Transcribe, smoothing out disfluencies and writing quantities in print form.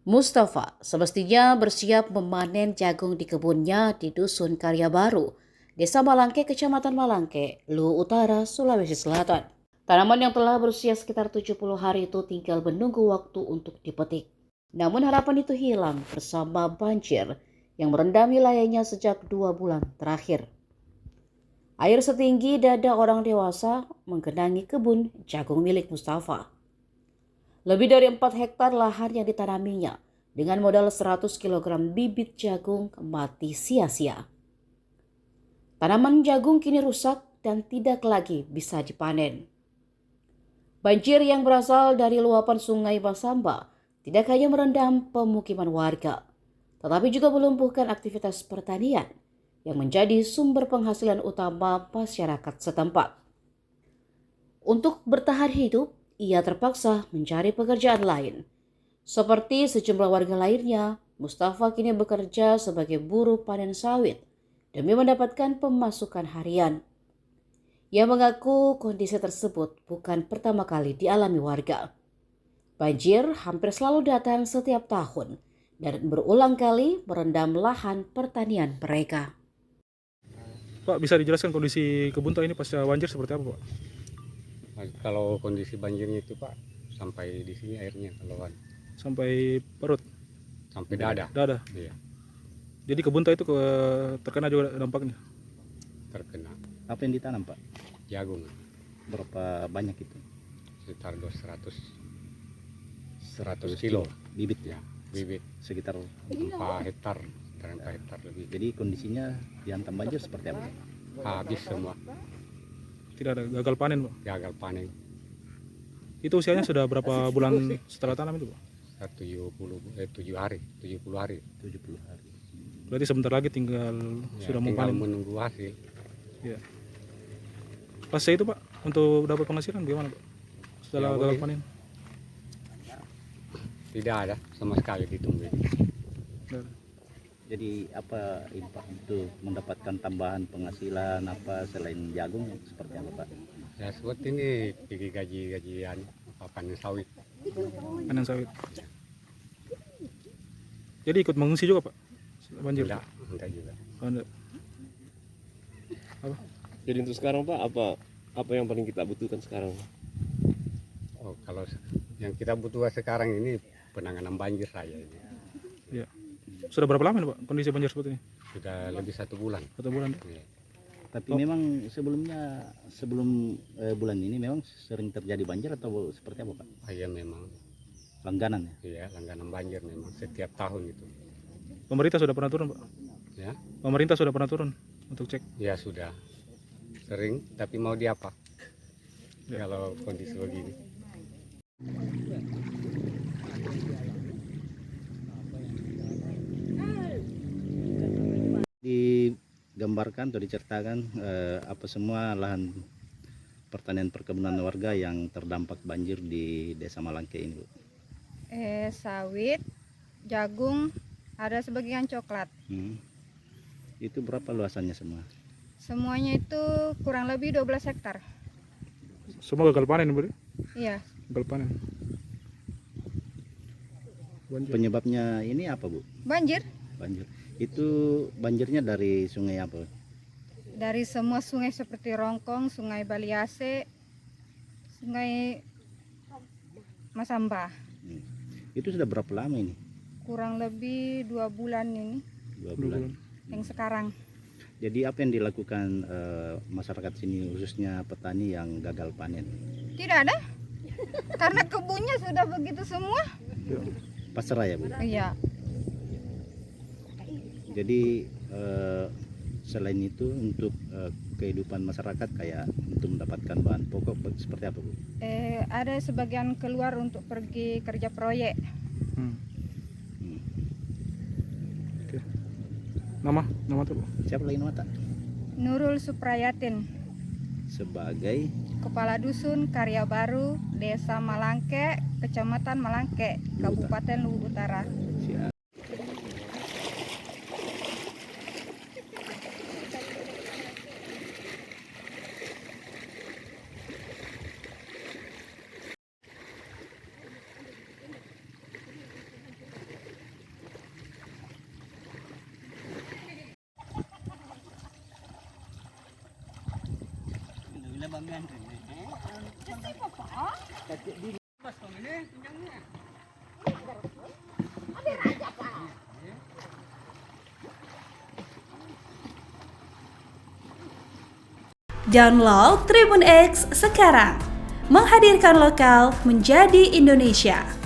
Mustafa semestinya bersiap memanen jagung di kebunnya di Dusun Karya Baru, Desa Malangke, Kecamatan Malangke, Luwu Utara, Sulawesi Selatan. Tanaman yang telah berusia sekitar 70 hari itu tinggal menunggu waktu untuk dipetik. Namun harapan itu hilang bersama banjir yang merendam wilayahnya sejak 2 bulan terakhir. Air setinggi dada orang dewasa menggenangi kebun jagung milik Mustafa. Lebih dari 4 hektar lahan yang ditanaminya dengan modal 100 kg bibit jagung mati sia-sia. Tanaman jagung kini rusak dan tidak lagi bisa dipanen. Banjir yang berasal dari luapan sungai Basamba tidak hanya merendam pemukiman warga, tetapi juga melumpuhkan aktivitas pertanian yang menjadi sumber penghasilan utama masyarakat setempat. Untuk bertahan hidup, ia terpaksa mencari pekerjaan lain. Seperti sejumlah warga lainnya, Mustafa kini bekerja sebagai buruh panen sawit demi mendapatkan pemasukan harian. Ia mengaku kondisi tersebut bukan pertama kali dialami warga. Banjir hampir selalu datang setiap tahun dan berulang kali merendam lahan pertanian mereka. Pak, bisa dijelaskan kondisi kebun ini pasca banjir seperti apa, Pak? Kalau kondisi banjirnya itu Pak, sampai di sini airnya keluar Sampai perut, sampai dada. dada. Iya, Jadi kebun itu terkena juga dampaknya. terkena Apa yang ditanam, Pak? jagung Berapa banyak itu? sekitar 100 kilo bibit ya, ya, bibit sekitar. 4 hektar, 4 hektar lebih. Jadi kondisinya dihantam banjir seperti apa? Habis semua, Tidak ada gagal panen, Pak. gagal panen. Itu usianya sudah berapa bulan setelah tanam itu, Pak? 7 hari, 70 hari. 70 hari. Berarti sebentar lagi tinggal Ya, sudah mau tinggal panen. menunggu hasil. Ya. Pasca itu, Pak, untuk dapat penghasilan gimana, Pak? Setelah Ya, gagal boleh. panen. Tidak ada sama sekali ditunggu. Tidak. Jadi apa ini, Pak, untuk mendapatkan tambahan penghasilan apa selain jagung seperti apa, Pak? Ya seperti ini gaji-gajian panen sawit. Panen sawit. Jadi ikut mengungsi juga, Pak? Setelah banjir. Enggak juga. Oh, enggak. Apa? Jadi untuk sekarang Pak, apa yang paling kita butuhkan sekarang? Oh, kalau yang kita butuh sekarang ini penanganan banjir saja ini. Ya. Sudah berapa lama nih, Pak, kondisi banjir seperti ini? Sudah lebih 1 bulan. 1 bulan. Iya. Tapi memang sebelum bulan ini memang sering terjadi banjir atau seperti apa, Pak? Iya memang, Langganan ya? iya langganan banjir memang setiap tahun itu. Pemerintah sudah pernah turun, Pak? Ya, Pemerintah sudah pernah turun untuk cek. ya sudah sering, tapi mau diapa? Ya. Kalau kondisi begini. Digambarkan atau diceritakan apa semua lahan pertanian perkebunan warga yang terdampak banjir di Desa Malangke ini, Bu? Sawit, jagung, ada sebagian coklat. Itu berapa luasannya semua? Semuanya itu kurang lebih 12 hektar. Semua gagal panen, Bu? Iya, Gagal panen. Banjir. Penyebabnya ini apa, Bu? banjir Banjir. Itu banjirnya dari sungai apa? dari semua sungai seperti Rongkong, Sungai Baliase, Sungai Masamba. Itu sudah berapa lama ini? Kurang lebih 2 bulan ini 2 2 bulan. bulan. yang sekarang. Jadi apa yang dilakukan masyarakat sini, khususnya petani yang gagal panen? Tidak ada, karena kebunnya sudah begitu semua. Ya. Pasrah ya, Bu? Iya, Jadi selain itu untuk kehidupan masyarakat kayak untuk mendapatkan bahan pokok seperti apa, Bu? ada sebagian keluar untuk pergi kerja proyek. Hmm. Oke. Nama tuh, Bu? Siapa lagi nama tak? Nurul Suprayatin, Sebagai Kepala Dusun Karya Baru, Desa Malangke, Kecamatan Malangke, Kabupaten Luwu Utara. si Download Tribun X sekarang, menghadirkan lokal menjadi Indonesia.